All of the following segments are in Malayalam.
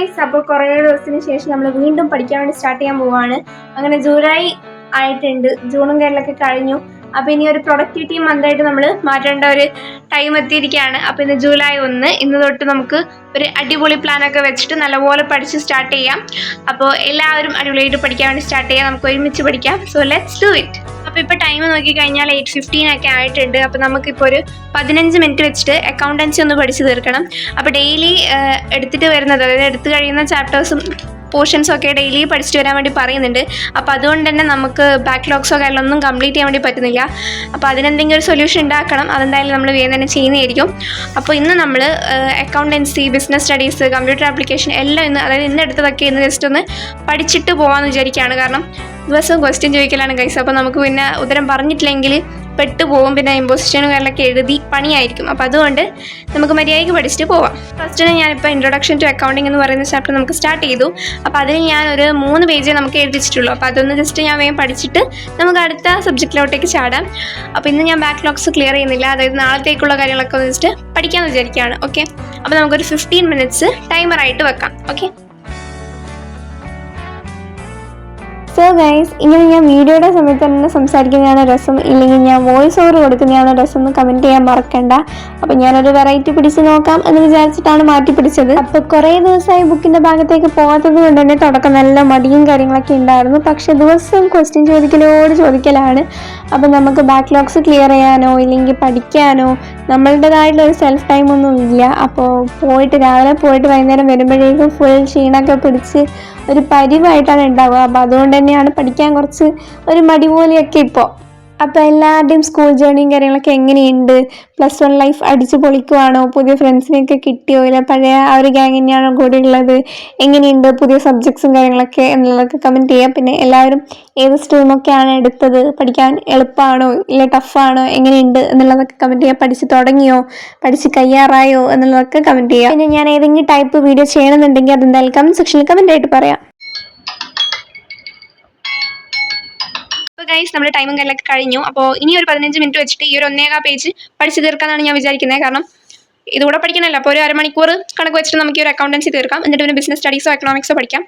ഗൈസ്, അപ്പോൾ കുറേ ദിവസത്തിന് ശേഷം നമ്മൾ വീണ്ടും പഠിക്കാൻ വേണ്ടി സ്റ്റാർട്ട് ചെയ്യാൻ പോവാണ്. അങ്ങനെ ജൂലൈ ആയിട്ടുണ്ട്, ജൂണും കാര്യങ്ങളൊക്കെ കഴിഞ്ഞു. അപ്പോൾ ഇനി ഒരു പ്രൊഡക്ടിവിറ്റി മന്തായിട്ട് നമ്മൾ മാറ്റേണ്ട ഒരു ടൈം എത്തിയിരിക്കുകയാണ്. അപ്പോൾ ഇന്ന് ജൂലൈ 1, ഇന്ന് തൊട്ട് നമുക്ക് ഒരു അടിപൊളി പ്ലാനൊക്കെ വെച്ചിട്ട് നല്ലപോലെ പഠിച്ച് സ്റ്റാർട്ട് ചെയ്യാം. അപ്പോൾ എല്ലാവരും അടിപൊളിയായിട്ട് പഠിക്കാൻ വേണ്ടി സ്റ്റാർട്ട് ചെയ്യാം, നമുക്ക് ഒരുമിച്ച് പഠിക്കാം. So let's do it. അപ്പോൾ ഇപ്പോൾ ടൈം നോക്കിക്കഴിഞ്ഞാൽ 8:15 ഒക്കെ ആയിട്ടുണ്ട്. അപ്പോൾ നമുക്കിപ്പോൾ ഒരു 15 മിനിറ്റ് വെച്ചിട്ട് അക്കൗണ്ടൻസി ഒന്ന് പഠിച്ച് തീർക്കണം. അപ്പോൾ ഡെയിലി എടുത്തിട്ട് വരുന്നത്, അതായത് എടുത്തു കഴിയുന്ന ചാപ്റ്റേഴ്സും പോർഷൻസും ഒക്കെ ഡെയിലി പഠിച്ചിട്ട് വരാൻ വേണ്ടി പറയുന്നുണ്ട്. അപ്പോൾ അതുകൊണ്ട് തന്നെ നമുക്ക് ബാക്ക്ലോഗ്സോ കാര്യങ്ങളൊന്നും കംപ്ലീറ്റ് ചെയ്യാൻ വേണ്ടി പറ്റുന്നില്ല. അപ്പോൾ അതിനെന്തെങ്കിലും ഒരു സൊല്യൂഷൻ ഉണ്ടാക്കണം. അതെന്തായാലും നമ്മൾ വേഗം തന്നെ ചെയ്യുന്നതായിരിക്കും. അപ്പോൾ ഇന്ന് നമ്മൾ accountancy, business studies, computer application എല്ലാം അതായത് ഇന്ന് എടുത്തതൊക്കെ ഇന്ന് ജസ്റ്റ് ഒന്ന് പഠിച്ചിട്ട് പോകാമെന്ന് വിചാരിക്കുകയാണ്. കാരണം ദിവസവും ക്വസ്റ്റ്യൻ ചോദിക്കലാണ് ഗൈസ്. അപ്പോൾ നമുക്ക് പിന്നെ ഉത്തരം പറഞ്ഞിട്ടില്ലെങ്കിൽ പെട്ടുപോകും, പിന്നെ ഇമ്പോസിഷനും കാര്യങ്ങളൊക്കെ എഴുതി പണിയായിരിക്കും. അപ്പോൾ അതുകൊണ്ട് നമുക്ക് മര്യാദയ്ക്ക് പഠിച്ചിട്ട് പോവാം. ഫസ്റ്റിന് ഞാനിപ്പോൾ ഇൻട്രൊഡക്ഷൻ ടു അക്കൗണ്ടിങ് എന്ന് പറയുന്ന ചാപ്റ്റർ നമുക്ക് സ്റ്റാർട്ട് ചെയ്തു. അപ്പോൾ അതിൽ ഞാൻ ഒരു 3 പേജ് നമുക്ക് എഴുതിച്ചിട്ടുള്ളൂ. അപ്പോൾ അതൊന്ന് ജസ്റ്റ് ഞാൻ വേഗം പഠിച്ചിട്ട് നമുക്ക് അടുത്ത സബ്ജക്റ്റിലോട്ടേക്ക് ചാടാം. അപ്പോൾ ഇന്ന് ഞാൻ ബാക്ക്ലോഗ്സ് ക്ലിയർ ചെയ്യുന്നില്ല, അതായത് നാളത്തേക്കുള്ള കാര്യങ്ങളൊക്കെ ഒന്ന് ജസ്റ്റ് പഠിക്കാമെന്ന് വിചാരിക്കുകയാണ്. ഓക്കെ, അപ്പോൾ നമുക്കൊരു 15 മിനിറ്റ്സ് ടൈമറായിട്ട് വെക്കാം. ഓക്കെ. സോ ഗൈസ്, ഇങ്ങനെ ഞാൻ വീഡിയോയുടെ സമയത്ത് തന്നെ സംസാരിക്കുന്നതാണ് രസം, ഇല്ലെങ്കിൽ ഞാൻ വോയിസ് ഓവർ കൊടുക്കുന്നതാണ് രസം എന്ന് കമൻറ്റ് ചെയ്യാൻ മറക്കണ്ട. അപ്പോൾ ഞാനൊരു വെറൈറ്റി പിടിച്ച് നോക്കാം എന്ന് വിചാരിച്ചിട്ടാണ് മാറ്റി പിടിച്ചത്. അപ്പോൾ കുറേ ദിവസമായി ബുക്കിൻ്റെ ഭാഗത്തേക്ക് പോകാത്തത് കൊണ്ട് തന്നെ തുടക്കം നല്ല മടിയും കാര്യങ്ങളൊക്കെ ഉണ്ടായിരുന്നു. പക്ഷേ ദിവസം ക്വസ്റ്റ്യൻ ചോദിക്കലാണ്. അപ്പോൾ നമുക്ക് ബാക്ക്ലോഗ്സ് ക്ലിയർ ചെയ്യാനോ ഇല്ലെങ്കിൽ പഠിക്കാനോ നമ്മളുടേതായിട്ടുള്ള ഒരു സെൽഫ് ടൈമൊന്നും ഇല്ല. അപ്പോൾ രാവിലെ പോയിട്ട് വൈകുന്നേരം വരുമ്പോഴേക്കും ഫുൾ ക്ഷീണമൊക്കെ പിടിച്ച് ഒരു പരിവായിട്ടാണ് ഉണ്ടാവുക. അപ്പോൾ അതുകൊണ്ട് തന്നെയാണ് പഠിക്കാൻ കുറച്ച് ഒരു മടി പോലെയൊക്കെ ഇപ്പോൾ. അപ്പോൾ എല്ലാവരുടെയും സ്കൂൾ ജേർണിയും കാര്യങ്ങളൊക്കെ എങ്ങനെയുണ്ട്? +1 ലൈഫ് അടിച്ച് പൊളിക്കുവാണോ? പുതിയ ഫ്രണ്ട്സിനെയൊക്കെ കിട്ടിയോ? ഇല്ല പഴയ ആ ഒരു ഗ്യാങ് തന്നെയാണോ കൂടെ ഉള്ളത്? എങ്ങനെയുണ്ട് പുതിയ സബ്ജക്ട്സും കാര്യങ്ങളൊക്കെ എന്നുള്ളതൊക്കെ കമൻറ്റ് ചെയ്യാം. പിന്നെ എല്ലാവരും ഏത് സ്ട്രീമൊക്കെയാണ് എടുത്തത്? പഠിക്കാൻ എളുപ്പമാണോ ഇല്ല ടഫാണോ, എങ്ങനെയുണ്ട് എന്നുള്ളതൊക്കെ കമൻറ്റ് ചെയ്യാം. പഠിച്ച് തുടങ്ങിയോ, പഠിച്ച് കയ്യാറായോ എന്നുള്ളതൊക്കെ കമൻറ്റ് ചെയ്യാം. പിന്നെ ഞാൻ ഏതെങ്കിലും ടൈപ്പ് വീഡിയോ ചെയ്യണമെന്നുണ്ടെങ്കിൽ അതെന്തായാലും കമൻറ്റ് സെക്ഷനിൽ കമൻ്റ് ആയിട്ട് പറയാം. ഗൈസ്, നമ്മുടെ ടൈമും കാര്യങ്ങളൊക്കെ കഴിഞ്ഞു. അപ്പോൾ ഇനി ഒരു 15 മിനിറ്റ് വെച്ചിട്ട് ഈ ഒരു 1.25 പേജ് പഠിച്ച് തീർക്കാനാണ് ഞാൻ വിചാരിക്കുന്നത്. കാരണം ഇതുകൂടെ പഠിക്കണമല്ലോ. അപ്പോൾ ഒരു അരമണിക്കൂർ കണക്ക് വെച്ചിട്ട് നമുക്ക് ഈ ഒരു അക്കൗണ്ടൻസി തീർക്കാം. എന്നിട്ട് പിന്നെ ബിസിനസ് സ്റ്റഡീസോ എക്കണോമിക്സോ പഠിക്കാം.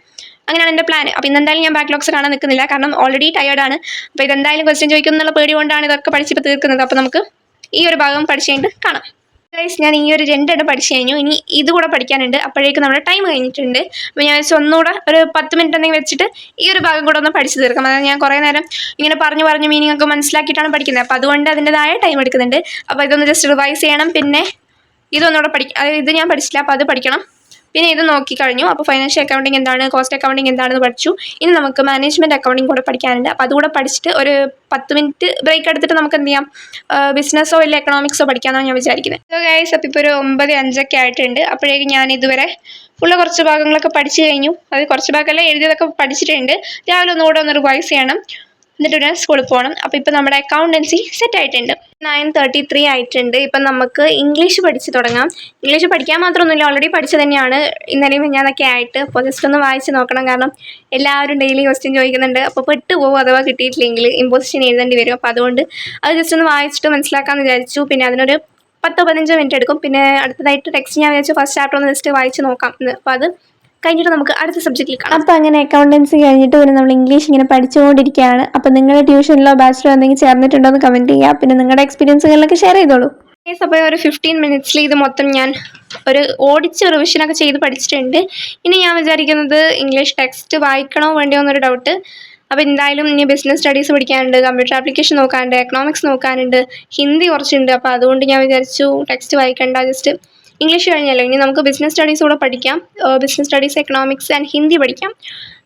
അങ്ങനെയാണ് എൻ്റെ പ്ലാൻ. അപ്പോൾ ഇന്നെന്തായാലും ഞാൻ ബാക്ക്ലോഗ്സ് കാണാൻ നിൽക്കുന്നില്ല, കാരണം ഓൾറെഡി ടയേർഡാണ്. അപ്പോൾ ഇതെന്തായാലും ക്വസ്റ്റ്യൻ ചോദിക്കുന്നുള്ള പേടി കൊണ്ടാണ് ഇതൊക്കെ പഠിച്ചിട്ട് തീർക്കുന്നത്. അപ്പോൾ നമുക്ക് ഈ ഒരു ഭാഗം പഠിച്ചു കഴിഞ്ഞിട്ട് കാണാം. ഗൈസ്, ഞാൻ ഈ ഒരു 2 പഠിച്ചു കഴിഞ്ഞു. ഇനി ഇതുകൂടെ പഠിക്കാനുണ്ട്. അപ്പോഴേക്കും നമ്മുടെ ടൈം കഴിഞ്ഞിട്ടുണ്ട്. അപ്പോൾ ഞാൻ ഒന്നുകൂടെ ഒരു 10 മിനിറ്റ് എന്തെങ്കിലും വെച്ചിട്ട് ഈ ഒരു ഭാഗം കൂടെ ഒന്ന് പഠിച്ചു തീർക്കാം. അതായത് ഞാൻ കുറേ നേരം ഇങ്ങനെ പറഞ്ഞു മീനിങ് ഒക്കെ മനസ്സിലാക്കിയിട്ടാണ് പഠിക്കുന്നത്. അപ്പോൾ അതുകൊണ്ട് അതിൻ്റെതായ ടൈം എടുക്കുന്നുണ്ട്. അപ്പോൾ ഇതൊന്ന് ജസ്റ്റ് റിവൈസ് ചെയ്യണം. പിന്നെ ഇതൊന്നുകൂടെ പഠിക്കാം. അതായത് ഇത് ഞാൻ പഠിച്ചില്ല, അപ്പോൾ അത് പഠിക്കണം. പിന്നെ ഇത് നോക്കിക്കഴിഞ്ഞു. അപ്പോൾ ഫൈനാൻഷ്യൽ അക്കൗണ്ടിങ് എന്താണ്, കോസ്റ്റ് അക്കൗണ്ടിങ് എന്താണെന്ന് പഠിച്ചു. ഇനി നമുക്ക് മാനേജ്മെൻറ്റ് അക്കൗണ്ടിങ് കൂടെ പഠിക്കാനുണ്ട്. അപ്പോൾ അതുകൂടെ പഠിച്ചിട്ട് ഒരു 10 മിനിറ്റ് ബ്രേക്ക് എടുത്തിട്ട് നമുക്ക് എന്ത് ചെയ്യാം, ബിസിനസ്സോ ഇല്ല എക്കണോമിക്സോ പഠിക്കാമെന്നാണ് ഞാൻ വിചാരിക്കുന്നത്. സോ ഗൈസ്, അപ്പോൾ ഇപ്പോൾ ഒരു 9:05 ആയിട്ടുണ്ട്. അപ്പോഴേക്കും ഞാൻ ഇതുവരെ കുറച്ച് ഭാഗങ്ങളൊക്കെ പഠിച്ചു കഴിഞ്ഞു. അത് കുറച്ച് ഭാഗമല്ല, എഴുതിയതൊക്കെ പഠിച്ചിട്ടുണ്ട്. രാവിലെ ഒന്നുകൂടെ ഒന്ന് റിവൈസ് ചെയ്യണം, എന്നിട്ട് പിന്നെ സ്കൂളിൽ പോകണം. അപ്പോൾ ഇപ്പോൾ നമ്മുടെ അക്കൗണ്ടൻസി സെറ്റ് ആയിട്ടുണ്ട്. 9:33 ആയിട്ടുണ്ട്. ഇപ്പം നമുക്ക് ഇംഗ്ലീഷ് പഠിച്ച് തുടങ്ങാം. ഇംഗ്ലീഷ് പഠിക്കാൻ മാത്രമൊന്നുമില്ല, ഓൾറെഡി പഠിച്ചു തന്നെയാണ് ഇന്നലെയും ഞാനൊക്കെ ആയിട്ട്. അപ്പോൾ ജസ്റ്റ് ഒന്ന് വായിച്ച് നോക്കണം, കാരണം എല്ലാവരും ഡെയിലി ക്വസ്റ്റ്യൻ ചോദിക്കുന്നുണ്ട്. അപ്പോൾ പെട്ടുപോകും അഥവാ കിട്ടിയിട്ടില്ലെങ്കിൽ ഇമ്പോസിഷൻ എഴുതേണ്ടി വരും. അപ്പോൾ അതുകൊണ്ട് അത് ജസ്റ്റ് ഒന്ന് വായിച്ചിട്ട് മനസ്സിലാക്കാമെന്ന് വിചാരിച്ചു. പിന്നെ അതിനൊരു 10-15 മിനിറ്റ് എടുക്കും. പിന്നെ അടുത്തതായിട്ട് ടെക്സ്റ്റ് ഞാൻ വിചാരിച്ചു ഫസ്റ്റ് ചാപ്റ്റർ ഒന്ന് ജസ്റ്റ് വായിച്ച് നോക്കാം. അപ്പോൾ അത് കഴിഞ്ഞിട്ട് നമുക്ക് അടുത്ത സബ്ജക്റ്റിൽ കാണാം. അപ്പോൾ അങ്ങനെ അക്കൗണ്ടൻസി കഴിഞ്ഞിട്ട് പിന്നെ നമ്മൾ ഇംഗ്ലീഷ് ഇങ്ങനെ പഠിച്ചുകൊണ്ടിരിക്കുകയാണ്. അപ്പോൾ നിങ്ങളുടെ ട്യൂഷനിലോ ബാച്ചിലോ എന്തെങ്കിലും ചേർന്നിട്ടുണ്ടോ എന്ന് കമൻറ്റ് ചെയ്യുക. പിന്നെ നിങ്ങളുടെ എക്സ്പീരിയൻസുകളിലൊക്കെ ഷെയർ ചെയ്തോളൂ. അപ്പോൾ ഒരു 15 മിനിറ്റ്സിൽ ഇത് മൊത്തം ഞാൻ ഒരു ഓടിച്ച് റിവിഷനൊക്കെ ചെയ്ത് പഠിച്ചിട്ടുണ്ട്. ഇനി ഞാൻ വിചാരിക്കുന്നത് ഇംഗ്ലീഷ് ടെക്സ്റ്റ് വായിക്കണോ വേണ്ടിയോ എന്നൊരു ഡൗട്ട്. അപ്പോൾ എന്തായാലും ഇനി ബിസിനസ് സ്റ്റഡീസ് പഠിക്കാനുണ്ട്, കമ്പ്യൂട്ടർ ആപ്ലിക്കേഷൻ നോക്കാനുണ്ട്, എക്കണോമിക്സ് നോക്കാനുണ്ട്, ഹിന്ദി കുറച്ചുണ്ട്. അപ്പോൾ അതുകൊണ്ട് ഞാൻ വിചാരിച്ചു ടെക്സ്റ്റ് വായിക്കണ്ട, ജസ്റ്റ് ഇംഗ്ലീഷ് കഴിഞ്ഞല്ലോ. ഇനി നമുക്ക് ബിസിനസ് സ്റ്റഡീസ് കൂടെ പഠിക്കാം. Business studies, economics and Hindi പഠിക്കാം.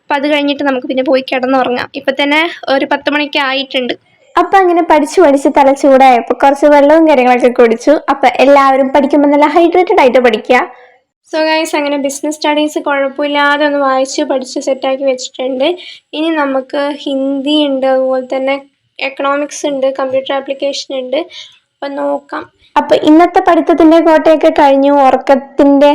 അപ്പോൾ അത് കഴിഞ്ഞിട്ട് നമുക്ക് പിന്നെ പോയി കിടന്നുറങ്ങാം. ഇപ്പം തന്നെ ഒരു 10 മണിക്ക് ആയിട്ടുണ്ട്. അപ്പോൾ അങ്ങനെ പഠിച്ച് തല ചൂടായപ്പോൾ കുറച്ച് വെള്ളവും കാര്യങ്ങളൊക്കെ കുടിച്ചു. അപ്പോൾ എല്ലാവരും പഠിക്കുമ്പോൾ നല്ല ഹൈഡ്രേറ്റഡ് ആയിട്ട് പഠിക്കുക. സോ ഗൈസ്, അങ്ങനെ ബിസിനസ് സ്റ്റഡീസ് കുഴപ്പമില്ലാതെ ഒന്ന് വായിച്ച് പഠിച്ച് സെറ്റാക്കി വെച്ചിട്ടുണ്ട്. ഇനി നമുക്ക് ഹിന്ദി ഉണ്ട്, അതുപോലെ തന്നെ എക്കണോമിക്സ് ഉണ്ട്, കമ്പ്യൂട്ടർ ആപ്ലിക്കേഷൻ ഉണ്ട്. അപ്പം നോക്കാം. അപ്പോൾ ഇന്നത്തെ പഠിത്തത്തിൻ്റെ കോട്ടയൊക്കെ കഴിഞ്ഞു, ഉറക്കത്തിൻ്റെ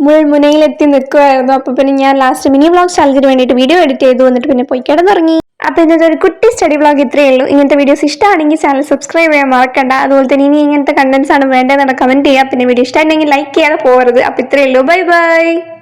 മുൾമുനയിലെത്തി നിൽക്കുമായിരുന്നു. അപ്പോൾ പിന്നെ ഞാൻ ലാസ്റ്റ് മിനി വ്ളോഗ് ചാലഞ്ചിന് വേണ്ടിയിട്ട് വീഡിയോ എഡിറ്റ് ചെയ്തു, എന്നിട്ട് പിന്നെ പോയി കിടന്നിറങ്ങി. അപ്പോൾ ഇന്നത്തെ ഒരു കുട്ടി സ്റ്റഡി വ്ളോഗ് ഇത്രയേ ഉള്ളൂ. ഇങ്ങനത്തെ വീഡിയോസ് ഇഷ്ടമാണെങ്കിൽ ചാനൽ സബ്സ്ക്രൈബ് ചെയ്യാൻ മറക്കണ്ട. അതുപോലെ തന്നെ ഇനി ഇങ്ങനത്തെ കണ്ടൻസ് ആണ് വേണ്ടതെന്ന് കമൻറ്റ് ചെയ്യുക. പിന്നെ വീഡിയോ ഇഷ്ടമാണെങ്കിൽ ലൈക്ക് ചെയ്യാതെ പോകരുത്. അപ്പോൾ ഇത്രയേ ഉള്ളൂ. Bye bye.